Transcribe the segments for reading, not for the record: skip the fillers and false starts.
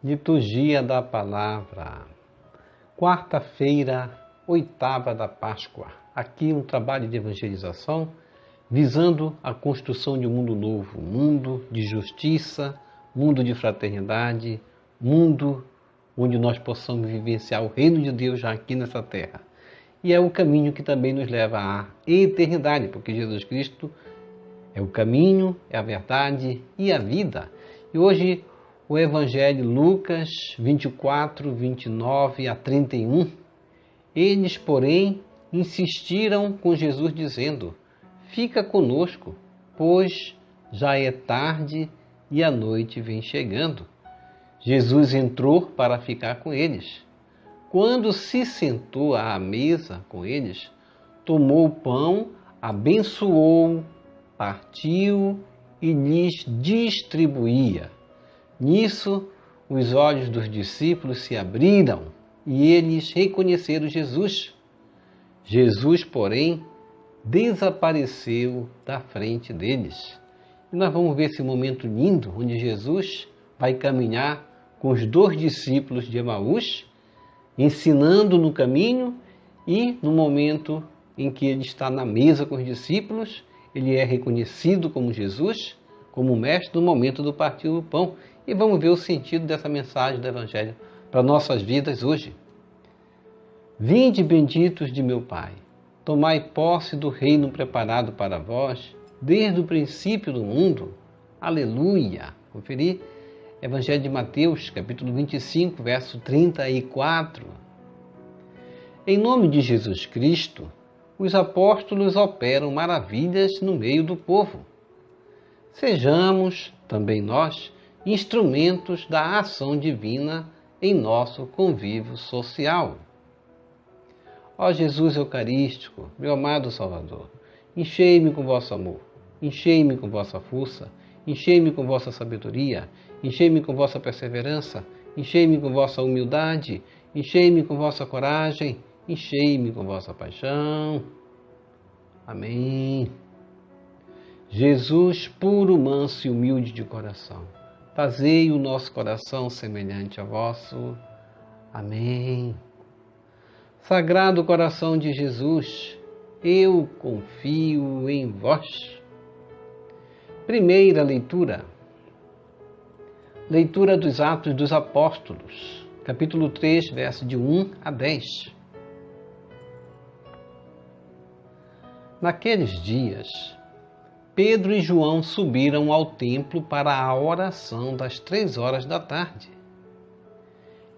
Liturgia da Palavra, quarta-feira, oitava da Páscoa. Aqui um trabalho de evangelização visando a construção de um mundo novo, mundo de justiça, mundo de fraternidade, mundo onde nós possamos vivenciar o reino de Deus já aqui nessa terra. E é o caminho que também nos leva à eternidade, porque Jesus Cristo é o caminho, é a verdade e a vida. E hoje o Evangelho Lucas 24, 29 a 31, eles, porém, insistiram com Jesus dizendo: fica conosco, pois já é tarde e a noite vem chegando. Jesus entrou para ficar com eles. Quando se sentou à mesa com eles, tomou o pão, abençoou, partiu e lhes distribuía. Nisso, os olhos dos discípulos se abriram e eles reconheceram Jesus. Jesus, porém, desapareceu da frente deles. E nós vamos ver esse momento lindo onde Jesus vai caminhar com os 2 discípulos de Emaús, ensinando no caminho, e no momento em que ele está na mesa com os discípulos, ele é reconhecido como Jesus, como mestre, no momento do partir do pão. E vamos ver o sentido dessa mensagem do Evangelho para nossas vidas hoje. Vinde benditos de meu Pai, tomai posse do reino preparado para vós, desde o princípio do mundo. Aleluia! Conferir Evangelho de Mateus, capítulo 25, verso 34. Em nome de Jesus Cristo, os apóstolos operam maravilhas no meio do povo. Sejamos, também nós, instrumentos da ação divina em nosso convívio social. Ó Jesus Eucarístico, meu amado Salvador, enchei-me com vosso amor, enchei-me com vossa força, enchei-me com vossa sabedoria, enchei-me com vossa perseverança, enchei-me com vossa humildade, enchei-me com vossa coragem, enchei-me com vossa paixão. Amém. Jesus, puro, manso e humilde de coração, fazei o nosso coração semelhante a vosso. Amém. Sagrado coração de Jesus, eu confio em vós. Primeira leitura. Leitura dos Atos dos Apóstolos, capítulo 3, verso de 1 a 10. Naqueles dias, Pedro e João subiram ao templo para a oração das 3 horas da tarde.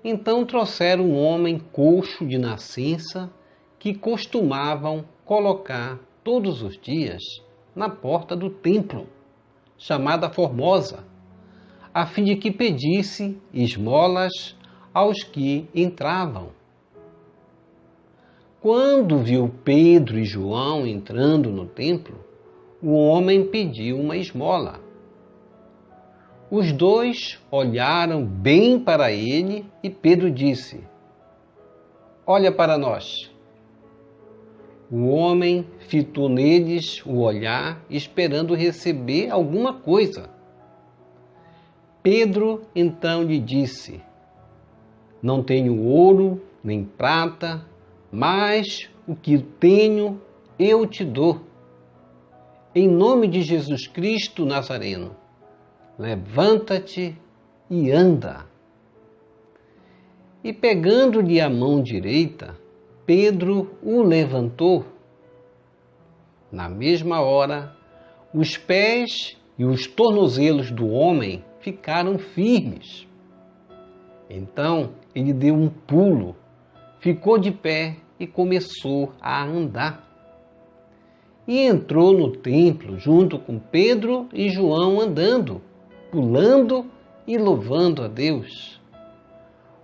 Então trouxeram um homem coxo de nascença que costumavam colocar todos os dias na porta do templo, chamada Formosa, a fim de que pedisse esmolas aos que entravam. Quando viu Pedro e João entrando no templo, o homem pediu uma esmola. Os 2 olharam bem para ele e Pedro disse: olha para nós. O homem fitou neles o olhar, esperando receber alguma coisa. Pedro então lhe disse: não tenho ouro nem prata, mas o que tenho eu te dou. Em nome de Jesus Cristo Nazareno, levanta-te e anda. E pegando-lhe a mão direita, Pedro o levantou. Na mesma hora, os pés e os tornozelos do homem ficaram firmes. Então ele deu um pulo, ficou de pé e começou a andar. E entrou no templo junto com Pedro e João andando, pulando e louvando a Deus.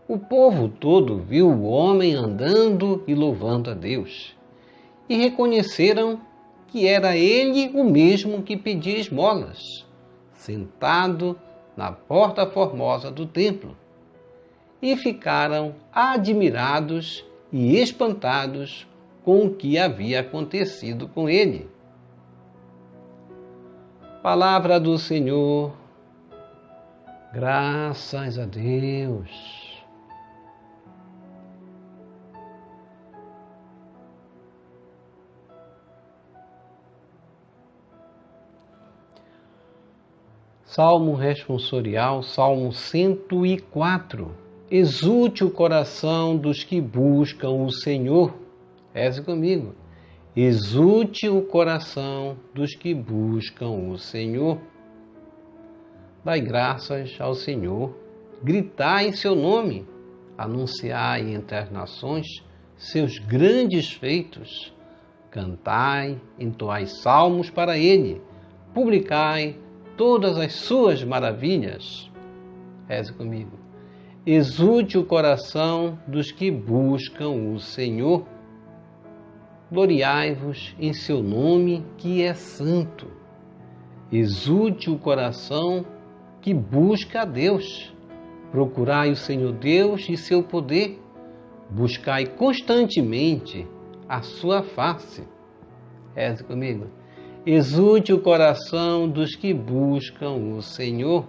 O povo todo viu o homem andando e louvando a Deus, e reconheceram que era ele o mesmo que pedia esmolas, sentado na porta formosa do templo, e ficaram admirados e espantados com o que havia acontecido com ele. Palavra do Senhor. Graças a Deus. Salmo responsorial, Salmo 104. Exulte o coração dos que buscam o Senhor. Reze comigo. Exulte o coração dos que buscam o Senhor. Dai graças ao Senhor. Gritai em seu nome. Anunciai entre as nações seus grandes feitos. Cantai, entoai salmos para ele. Publicai todas as suas maravilhas. Reze comigo. Exulte o coração dos que buscam o Senhor. Gloriai-vos em seu nome, que é santo. Exulte o coração que busca a Deus. Procurai o Senhor Deus e seu poder. Buscai constantemente a sua face. Reze comigo. Exulte o coração dos que buscam o Senhor.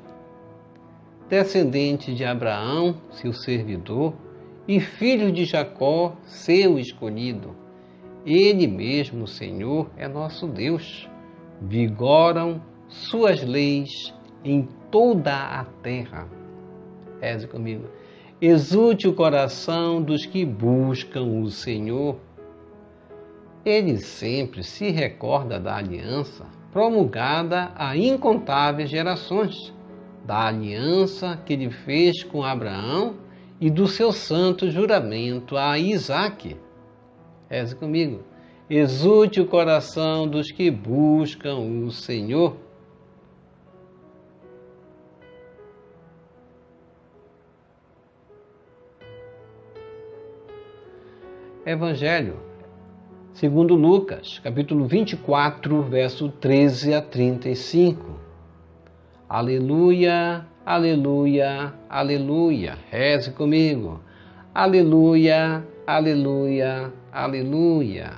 Descendente de Abraão, seu servidor, e filho de Jacó, seu escolhido. Ele mesmo, o Senhor, é nosso Deus. Vigoram suas leis em toda a terra. Reze comigo. Exulte o coração dos que buscam o Senhor. Ele sempre se recorda da aliança promulgada a incontáveis gerações, da aliança que ele fez com Abraão e do seu santo juramento a Isaque. Reze comigo. Exulte o coração dos que buscam o Senhor. Evangelho segundo Lucas, capítulo 24, verso 13 a 35. Aleluia, aleluia, aleluia. Reze comigo. Aleluia, aleluia, aleluia.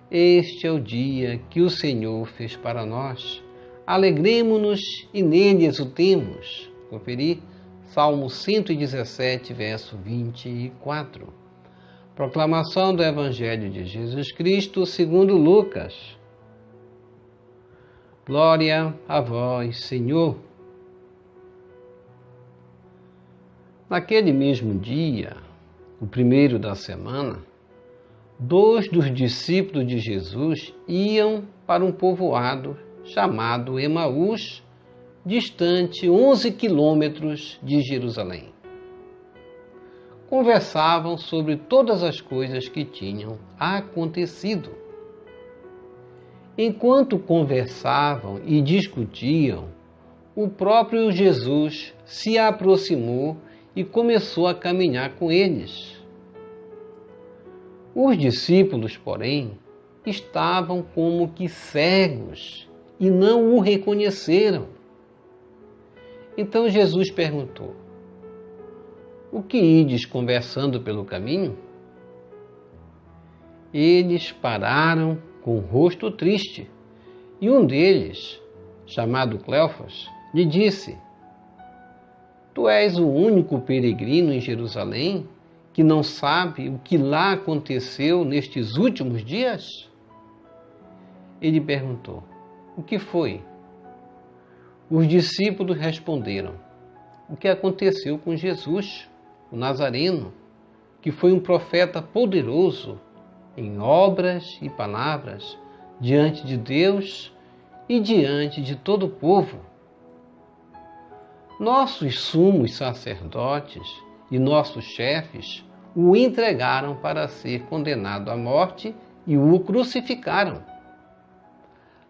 Este é o dia que o Senhor fez para nós. Alegremo-nos e nele exultemos. Conferir Salmo 117, verso 24. Proclamação do Evangelho de Jesus Cristo segundo Lucas. Glória a vós, Senhor. Naquele mesmo dia, o primeiro da semana, 2 dos discípulos de Jesus iam para um povoado chamado Emaús, distante 11 quilômetros de Jerusalém. Conversavam sobre todas as coisas que tinham acontecido. Enquanto conversavam e discutiam, o próprio Jesus se aproximou e começou a caminhar com eles. Os discípulos, porém, estavam como que cegos e não o reconheceram. Então Jesus perguntou: o que ides conversando pelo caminho? Eles pararam com o rosto triste, e um deles, chamado Cleofas, lhe disse: Tu és o único peregrino em Jerusalém que não sabe o que lá aconteceu nestes últimos dias? Ele perguntou: o que foi? Os discípulos responderam: o que aconteceu com Jesus, o Nazareno, que foi um profeta poderoso em obras e palavras diante de Deus e diante de todo o povo. Nossos sumos sacerdotes e nossos chefes o entregaram para ser condenado à morte e o crucificaram.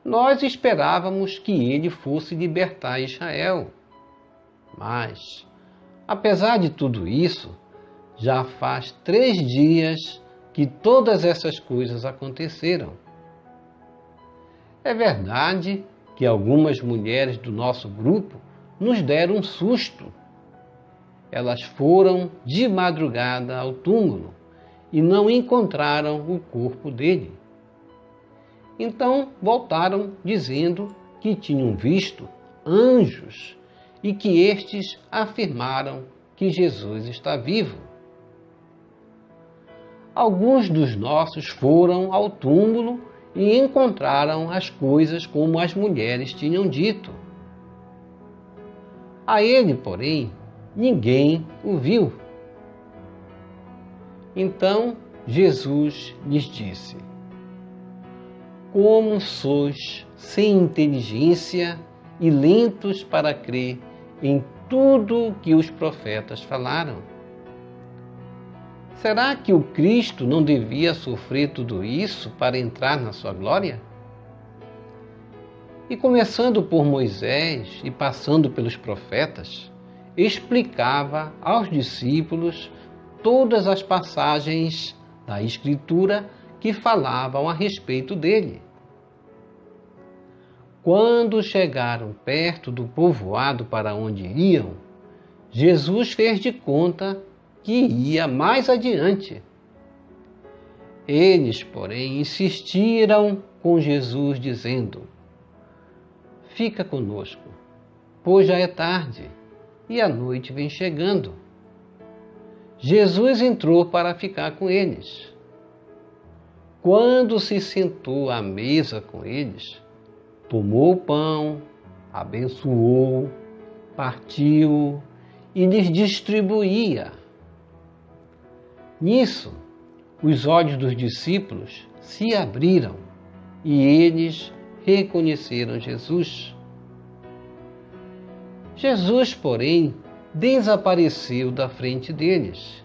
Nós esperávamos que ele fosse libertar Israel, mas, apesar de tudo isso, já faz 3 dias que todas essas coisas aconteceram. É verdade que algumas mulheres do nosso grupo nos deram um susto. Elas foram de madrugada ao túmulo e não encontraram o corpo dele. Então voltaram dizendo que tinham visto anjos e que estes afirmaram que Jesus está vivo. Alguns dos nossos foram ao túmulo e encontraram as coisas como as mulheres tinham dito. A ele, porém, ninguém o viu. Então Jesus lhes disse: como sois sem inteligência e lentos para crer em tudo o que os profetas falaram. Será que o Cristo não devia sofrer tudo isso para entrar na sua glória? E começando por Moisés e passando pelos profetas, explicava aos discípulos todas as passagens da Escritura que falavam a respeito dele. Quando chegaram perto do povoado para onde iam, Jesus fez de conta que ia mais adiante. Eles, porém, insistiram com Jesus, dizendo: fica conosco, pois já é tarde e a noite vem chegando. Jesus entrou para ficar com eles. Quando se sentou à mesa com eles, tomou o pão, abençoou, partiu e lhes distribuía. Nisso, os olhos dos discípulos se abriram e eles reconheceram Jesus. Jesus, porém, desapareceu da frente deles.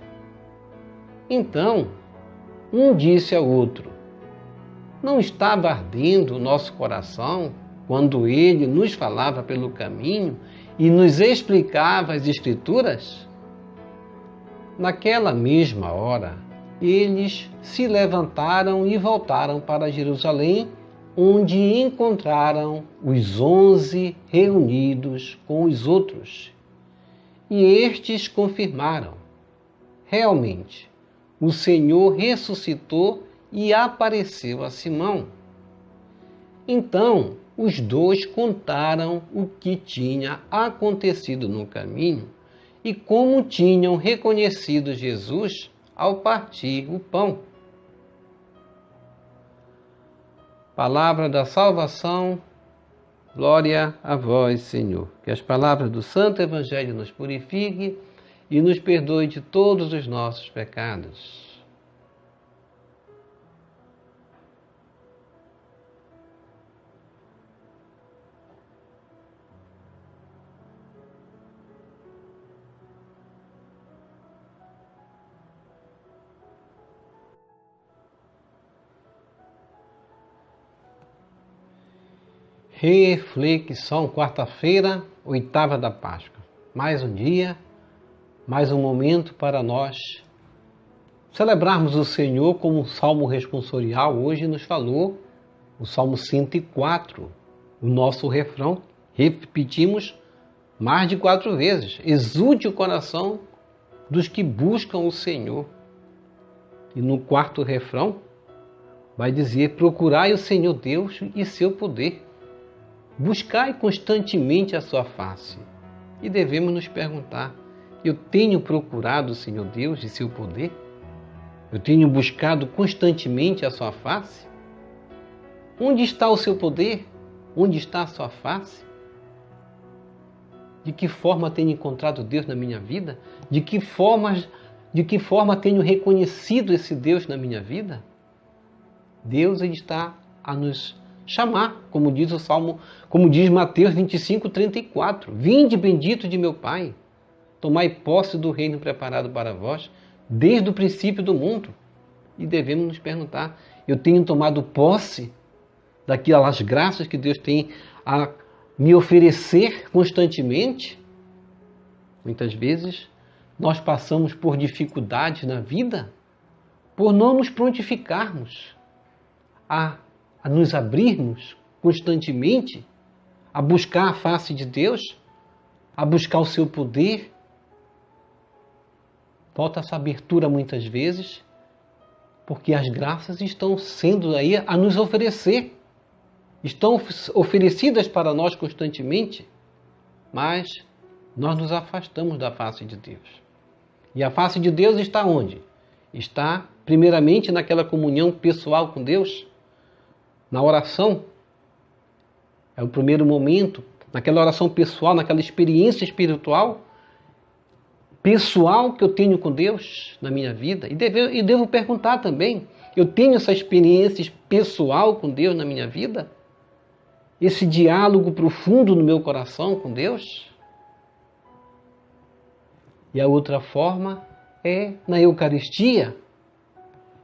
Então, um disse ao outro: não estava ardendo o nosso coração quando ele nos falava pelo caminho e nos explicava as Escrituras? Naquela mesma hora, eles se levantaram e voltaram para Jerusalém, onde encontraram os 11 reunidos com os outros. E estes confirmaram: realmente, o Senhor ressuscitou e apareceu a Simão. Então, os dois contaram o que tinha acontecido no caminho e como tinham reconhecido Jesus ao partir o pão. Palavra da salvação, glória a vós, Senhor. Que as palavras do Santo Evangelho nos purifiquem e nos perdoe de todos os nossos pecados. Reflexão, quarta-feira, 8ª da Páscoa. Mais um dia, mais um momento para nós celebrarmos o Senhor, como o Salmo responsorial hoje nos falou, o Salmo 104, o nosso refrão. Repetimos mais de 4 vezes: exulte o coração dos que buscam o Senhor. E no 4º refrão vai dizer: procurai o Senhor Deus e seu poder. Buscai constantemente a sua face. E devemos nos perguntar: eu tenho procurado o Senhor Deus e seu poder? Eu tenho buscado constantemente a sua face? Onde está o seu poder? Onde está a sua face? De que forma tenho encontrado Deus na minha vida? De que forma tenho reconhecido esse Deus na minha vida? Deus, ele está a nos chamar, como diz o Salmo, como diz Mateus 25:34. Vinde, bendito de meu Pai, tomai posse do reino preparado para vós desde o princípio do mundo. E devemos nos perguntar: eu tenho tomado posse daquelas graças que Deus tem a me oferecer constantemente? Muitas vezes nós passamos por dificuldades na vida por não nos prontificarmos a nos abrirmos constantemente, a buscar a face de Deus, a buscar o seu poder. Falta essa abertura muitas vezes, porque as graças estão sendo aí a nos oferecer, estão oferecidas para nós constantemente, mas nós nos afastamos da face de Deus. E a face de Deus está onde? Está, primeiramente, naquela comunhão pessoal com Deus, na oração. É o primeiro momento, naquela oração pessoal, naquela experiência espiritual pessoal que eu tenho com Deus na minha vida. E devo perguntar também, eu tenho essa experiência pessoal com Deus na minha vida? Esse diálogo profundo no meu coração com Deus? E a outra forma é na Eucaristia.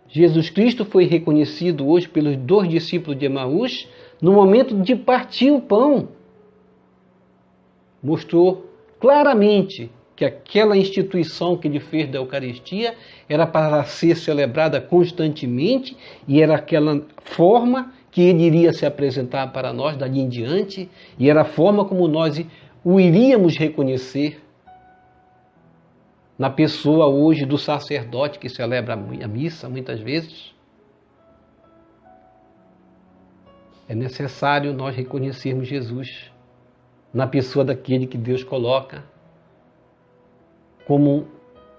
Jesus Cristo foi reconhecido hoje pelos 2 discípulos de Emaús no momento de partir o pão. Mostrou claramente que aquela instituição que ele fez da Eucaristia era para ser celebrada constantemente e era aquela forma que ele iria se apresentar para nós dali em diante e era a forma como nós o iríamos reconhecer na pessoa hoje do sacerdote que celebra a missa muitas vezes. É necessário nós reconhecermos Jesus na pessoa daquele que Deus coloca como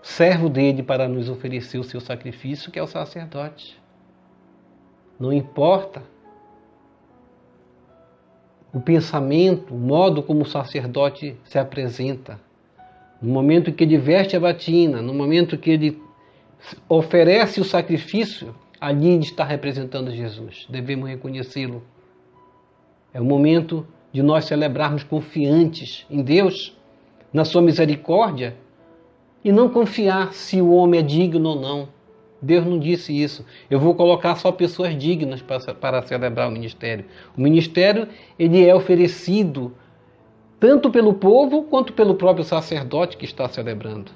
servo dele para nos oferecer o seu sacrifício, que é o sacerdote. Não importa o pensamento, o modo como o sacerdote se apresenta. No momento que ele veste a batina, no momento que ele oferece o sacrifício, ali ele está representando Jesus. Devemos reconhecê-lo. É o momento de nós celebrarmos confiantes em Deus, na sua misericórdia, e não confiar se o homem é digno ou não. Deus não disse isso. Eu vou colocar só pessoas dignas para celebrar o ministério. O ministério ele é oferecido tanto pelo povo quanto pelo próprio sacerdote que está celebrando.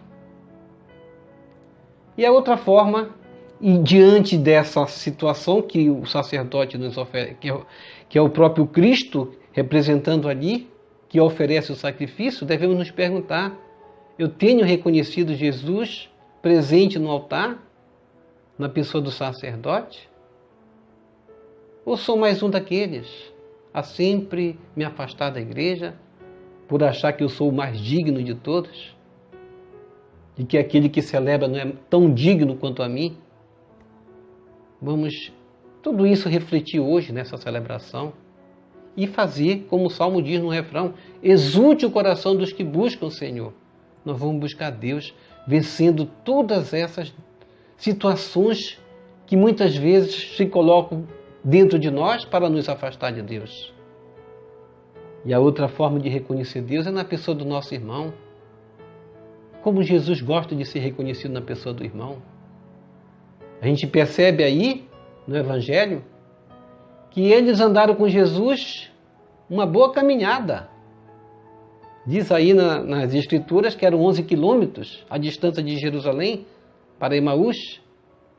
E a outra forma, e diante dessa situação que o sacerdote nos oferece, que é o próprio Cristo representando ali, que oferece o sacrifício, devemos nos perguntar: eu tenho reconhecido Jesus presente no altar, na pessoa do sacerdote? Ou sou mais um daqueles a sempre me afastar da igreja por achar que eu sou o mais digno de todos? E que aquele que celebra não é tão digno quanto a mim? Vamos tudo isso refletir hoje nessa celebração e fazer, como o Salmo diz no refrão: exulte o coração dos que buscam o Senhor. Nós vamos buscar Deus vencendo todas essas situações que muitas vezes se colocam dentro de nós para nos afastar de Deus. E a outra forma de reconhecer Deus é na pessoa do nosso irmão. Como Jesus gosta de ser reconhecido na pessoa do irmão. A gente percebe aí, no Evangelho, que eles andaram com Jesus uma boa caminhada. Diz aí nas Escrituras que eram 11 quilômetros a distância de Jerusalém para Emaús.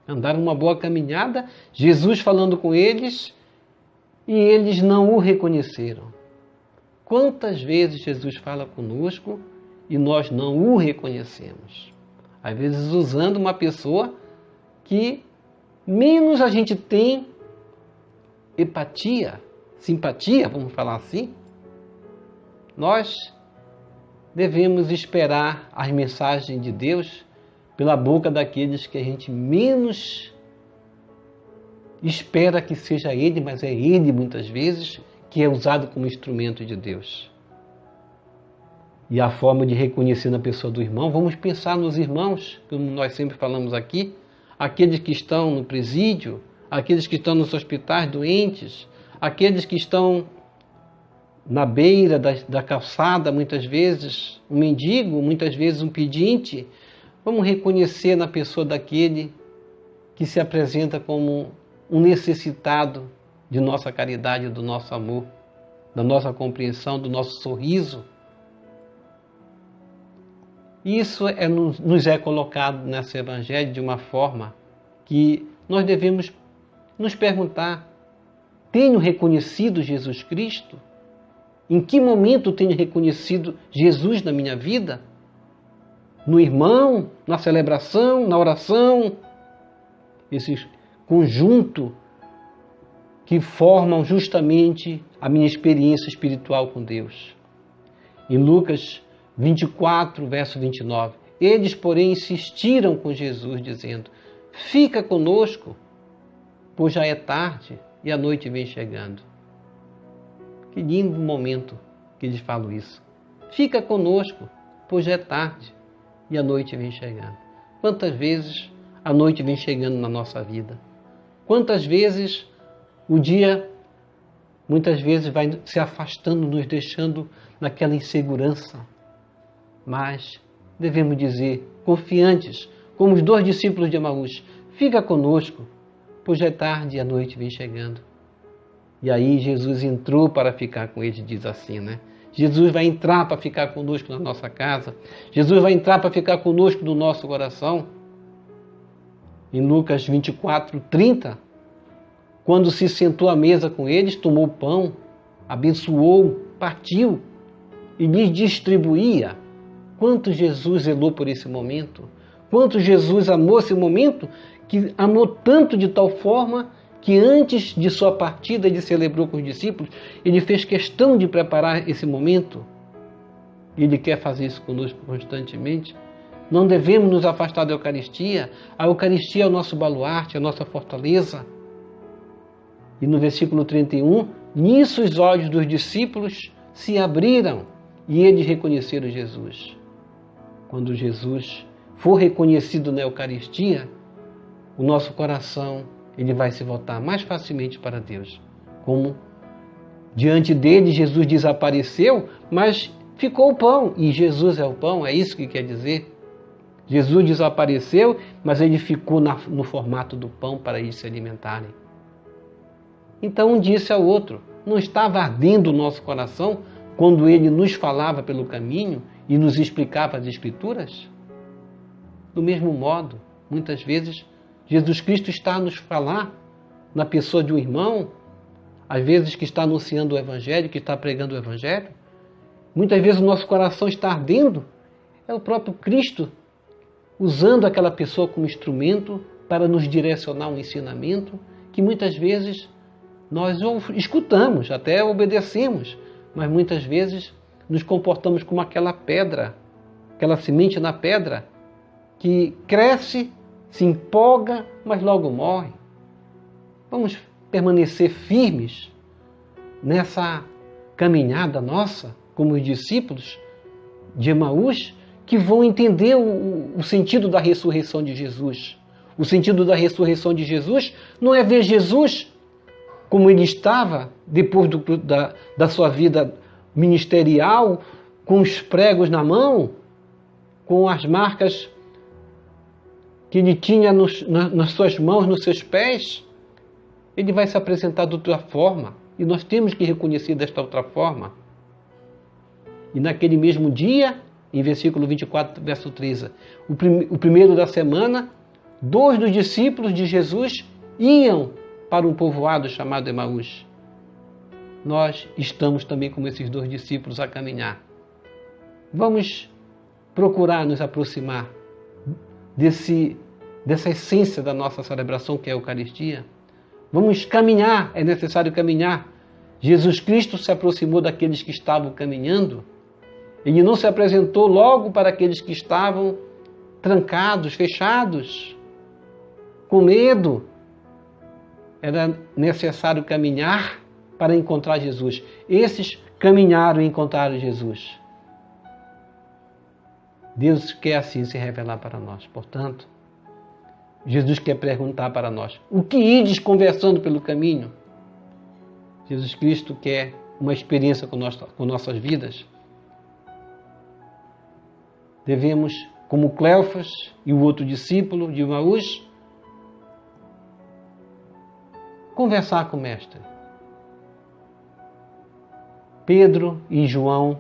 Andaram uma boa caminhada, Jesus falando com eles, e eles não o reconheceram. Quantas vezes Jesus fala conosco e nós não o reconhecemos? Às vezes usando uma pessoa que menos a gente tem empatia, simpatia, vamos falar assim. Nós devemos esperar as mensagens de Deus pela boca daqueles que a gente menos espera que seja Ele, mas é Ele muitas vezes que é usado como instrumento de Deus. E a forma de reconhecer na pessoa do irmão, vamos pensar nos irmãos, como nós sempre falamos aqui, aqueles que estão no presídio, aqueles que estão nos hospitais doentes, aqueles que estão na beira da calçada, muitas vezes, um mendigo, muitas vezes um pedinte. Vamos reconhecer na pessoa daquele que se apresenta como um necessitado de nossa caridade, do nosso amor, da nossa compreensão, do nosso sorriso. Isso nos é colocado nesse Evangelho de uma forma que nós devemos nos perguntar: tenho reconhecido Jesus Cristo? Em que momento tenho reconhecido Jesus na minha vida? No irmão, na celebração, na oração? Esse conjunto que formam justamente a minha experiência espiritual com Deus. Em Lucas 24, verso 29. Eles, porém, insistiram com Jesus, dizendo: fica conosco, pois já é tarde e a noite vem chegando. Que lindo momento que eles falam isso. Fica conosco, pois já é tarde e a noite vem chegando. Quantas vezes a noite vem chegando na nossa vida? Quantas vezes o dia, muitas vezes, vai se afastando, nos deixando naquela insegurança. Mas devemos dizer, confiantes, como os 2 discípulos de Emaús: fica conosco, pois já é tarde e a noite vem chegando. E aí Jesus entrou para ficar com eles, diz assim, né? Jesus vai entrar para ficar conosco na nossa casa. Jesus vai entrar para ficar conosco no nosso coração. Em Lucas 24, 30, quando se sentou à mesa com eles, tomou o pão, abençoou, partiu e lhes distribuía. Quanto Jesus zelou por esse momento, quanto Jesus amou esse momento, que amou tanto de tal forma que antes de sua partida ele celebrou com os discípulos, ele fez questão de preparar esse momento. E ele quer fazer isso conosco constantemente. Não devemos nos afastar da Eucaristia. A Eucaristia é o nosso baluarte, é a nossa fortaleza. E no versículo 31, nisso os olhos dos discípulos se abriram e eles reconheceram Jesus. Quando Jesus for reconhecido na Eucaristia, o nosso coração ele vai se voltar mais facilmente para Deus. Como diante dele Jesus desapareceu, mas ficou o pão. E Jesus é o pão, é isso que quer dizer. Jesus desapareceu, mas ele ficou no formato do pão para eles se alimentarem. Então um disse ao outro: não estava ardendo o nosso coração quando ele nos falava pelo caminho e nos explicava as Escrituras? Do mesmo modo, muitas vezes, Jesus Cristo está a nos falar na pessoa de um irmão, às vezes que está anunciando o Evangelho, que está pregando o Evangelho. Muitas vezes o nosso coração está ardendo. É o próprio Cristo usando aquela pessoa como instrumento para nos direcionar um ensinamento que muitas vezes nós escutamos, até obedecemos, mas muitas vezes nos comportamos como aquela pedra, aquela semente na pedra, que cresce, se empolga, mas logo morre. Vamos permanecer firmes nessa caminhada nossa, como os discípulos de Emaús, que vão entender o sentido da ressurreição de Jesus. O sentido da ressurreição de Jesus não é ver Jesus como ele estava depois da sua vida ministerial, com os pregos na mão, com as marcas que ele tinha nas suas mãos, nos seus pés. Ele vai se apresentar de outra forma, e nós temos que reconhecer desta outra forma. E naquele mesmo dia, em versículo 24, verso 13, o primeiro da semana, 2 dos discípulos de Jesus iam para um povoado chamado Emaús. Nós estamos também como esses 2 discípulos a caminhar. Vamos procurar nos aproximar dessa essência da nossa celebração, que é a Eucaristia. Vamos caminhar, é necessário caminhar. Jesus Cristo se aproximou daqueles que estavam caminhando. Ele não se apresentou logo para aqueles que estavam trancados, fechados, com medo. Era necessário caminhar para encontrar Jesus. Esses caminharam e encontraram Jesus. Deus quer assim se revelar para nós. Portanto, Jesus quer perguntar para nós: o que ides conversando pelo caminho? Jesus Cristo quer uma experiência com nossas vidas. Devemos, como Cleofas e o outro discípulo de Emaús, conversar com o Mestre. Pedro e João,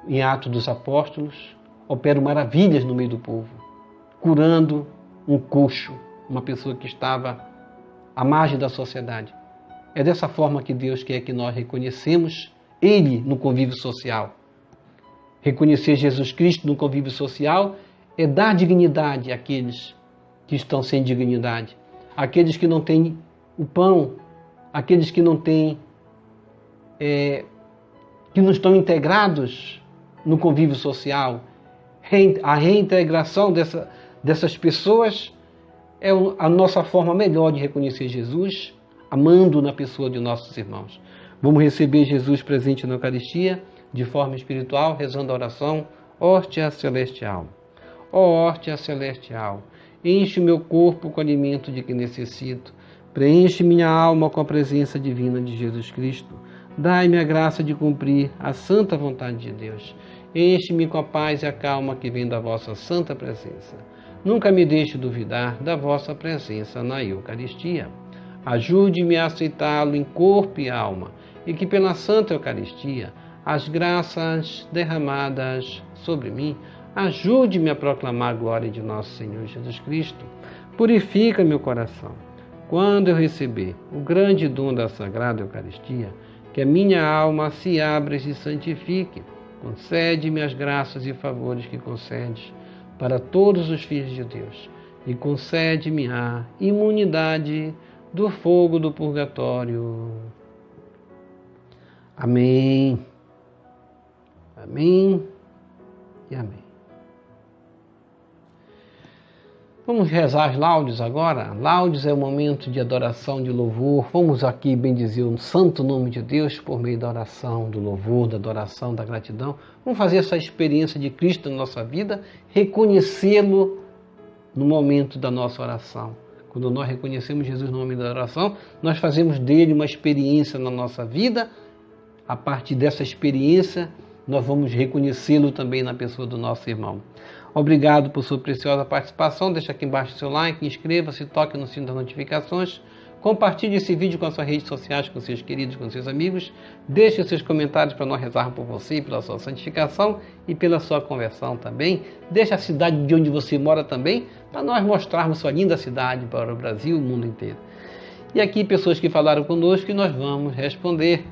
em Atos dos Apóstolos, operam maravilhas no meio do povo, curando um coxo, uma pessoa que estava à margem da sociedade. É dessa forma que Deus quer que nós reconhecemos Ele no convívio social. Reconhecer Jesus Cristo no convívio social é dar dignidade àqueles que estão sem dignidade, àqueles que não têm o pão, aqueles que não têm, que não estão integrados no convívio social. A reintegração dessas pessoas é a nossa forma melhor de reconhecer Jesus, amando na pessoa de nossos irmãos. Vamos receber Jesus presente na Eucaristia, de forma espiritual, rezando a oração Hóstia Celestial. Ó hóstia celestial, enche o meu corpo com o alimento de que necessito, preenche minha alma com a presença divina de Jesus Cristo. Dai-me a graça de cumprir a santa vontade de Deus. Enche-me com a paz e a calma que vem da vossa santa presença. Nunca me deixe duvidar da vossa presença na Eucaristia. Ajude-me a aceitá-lo em corpo e alma, e que pela Santa Eucaristia, as graças derramadas sobre mim, ajude-me a proclamar a glória de nosso Senhor Jesus Cristo. Purifica meu coração. Quando eu receber o grande dom da Sagrada Eucaristia, que a minha alma se abra e se santifique. Concede-me as graças e favores que concedes para todos os filhos de Deus, e concede-me a imunidade do fogo do purgatório. Amém. Amém e amém. Vamos rezar as laudes agora. Laudes é o momento de adoração, de louvor. Vamos aqui bendizer o santo nome de Deus por meio da oração, do louvor, da adoração, da gratidão. Vamos fazer essa experiência de Cristo na nossa vida, reconhecê-lo no momento da nossa oração. Quando nós reconhecemos Jesus no momento da oração, nós fazemos dele uma experiência na nossa vida. A partir dessa experiência, nós vamos reconhecê-lo também na pessoa do nosso irmão. Obrigado por sua preciosa participação. Deixa aqui embaixo o seu like, inscreva-se, toque no sino das notificações. Compartilhe esse vídeo com as suas redes sociais, com seus queridos, com seus amigos. Deixe os seus comentários para nós rezarmos por você, pela sua santificação e pela sua conversão também. Deixe a cidade de onde você mora também, para nós mostrarmos sua linda cidade para o Brasil e o mundo inteiro. E aqui pessoas que falaram conosco e nós vamos responder.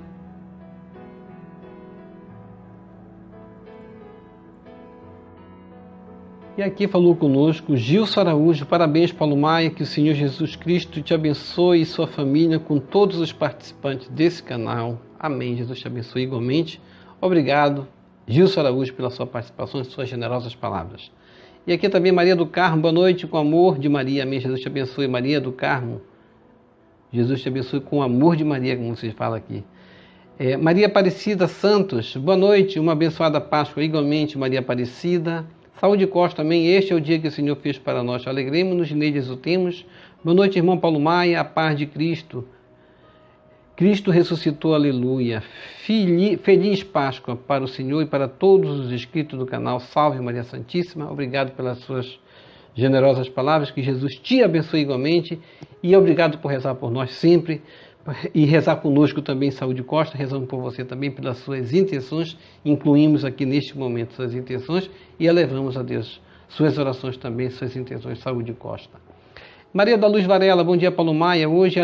E aqui falou conosco Gilson Araújo. Parabéns, Paulo Maia, que o Senhor Jesus Cristo te abençoe e sua família com todos os participantes desse canal. Amém. Jesus te abençoe igualmente. Obrigado, Gilson Araújo, pela sua participação e suas generosas palavras. E aqui também Maria do Carmo. Boa noite, com amor de Maria. Amém. Jesus te abençoe, Maria do Carmo. Jesus te abençoe com o amor de Maria, como vocês falam aqui. Maria Aparecida Santos. Boa noite, uma abençoada Páscoa igualmente, Maria Aparecida. Saúde Costa também, este é o dia que o Senhor fez para nós. Alegremos-nos, nele exultemos. Boa noite, irmão Paulo Maia, a paz de Cristo. Cristo ressuscitou, aleluia. Feliz Páscoa para o Senhor e para todos os inscritos do canal. Salve Maria Santíssima. Obrigado pelas suas generosas palavras, que Jesus te abençoe igualmente. E obrigado por rezar por nós sempre. E rezar conosco também, Saúde Costa, rezamos por você também pelas suas intenções, incluímos aqui neste momento suas intenções e elevamos a Deus suas orações também, suas intenções, Saúde Costa. Maria da Luz Varela, bom dia, Paulo Maia, hoje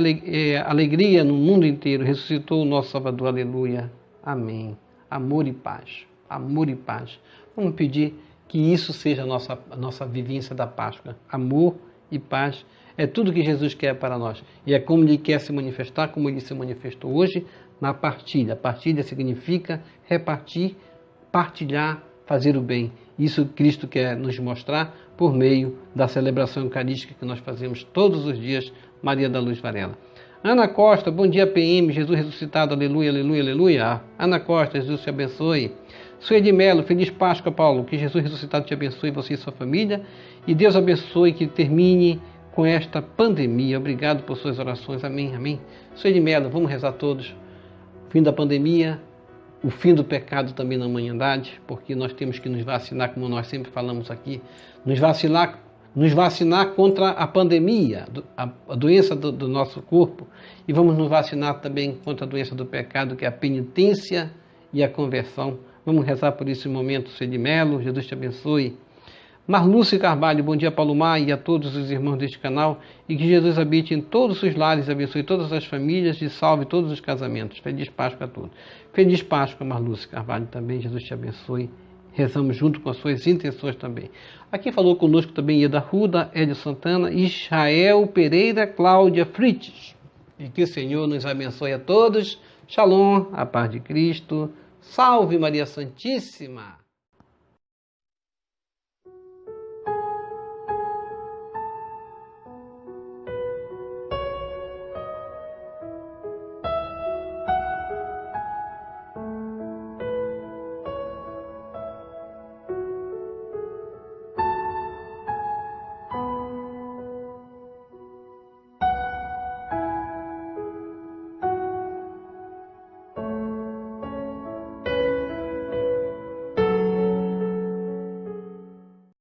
alegria no mundo inteiro, ressuscitou o nosso Salvador, aleluia, amém, amor e paz, amor e paz. Vamos pedir que isso seja a nossa vivência da Páscoa, amor e paz. É tudo que Jesus quer para nós. E é como Ele quer se manifestar, como Ele se manifestou hoje na partilha. Partilha significa repartir, partilhar, fazer o bem. Isso Cristo quer nos mostrar por meio da celebração eucarística que nós fazemos todos os dias, Maria da Luz Varela. Ana Costa, bom dia PM, Jesus ressuscitado, aleluia, aleluia, aleluia. Ana Costa, Jesus te abençoe. Suede Melo, feliz Páscoa, Paulo, que Jesus ressuscitado te abençoe, você e sua família. E Deus abençoe, que termine com esta pandemia. Obrigado por suas orações. Amém, amém. Suede Melo, vamos rezar todos. O fim da pandemia, o fim do pecado também na humanidade, porque nós temos que nos vacinar, como nós sempre falamos aqui, nos vacinar contra a pandemia, a doença do nosso corpo, e vamos nos vacinar também contra a doença do pecado, que é a penitência e a conversão. Vamos rezar por esse momento, Suede Melo, Jesus te abençoe. Marlúcia Carvalho, bom dia, Paulo Maia, e a todos os irmãos deste canal, e que Jesus habite em todos os lares, abençoe todas as famílias e salve todos os casamentos. Feliz Páscoa a todos. Feliz Páscoa, Marlúcia Carvalho também, Jesus te abençoe. Rezamos junto com as suas intenções também. Aqui falou conosco também Ieda Ruda, Hélio Santana, Israel Pereira, Cláudia Frites. E que o Senhor nos abençoe a todos. Shalom, a paz de Cristo. Salve Maria Santíssima.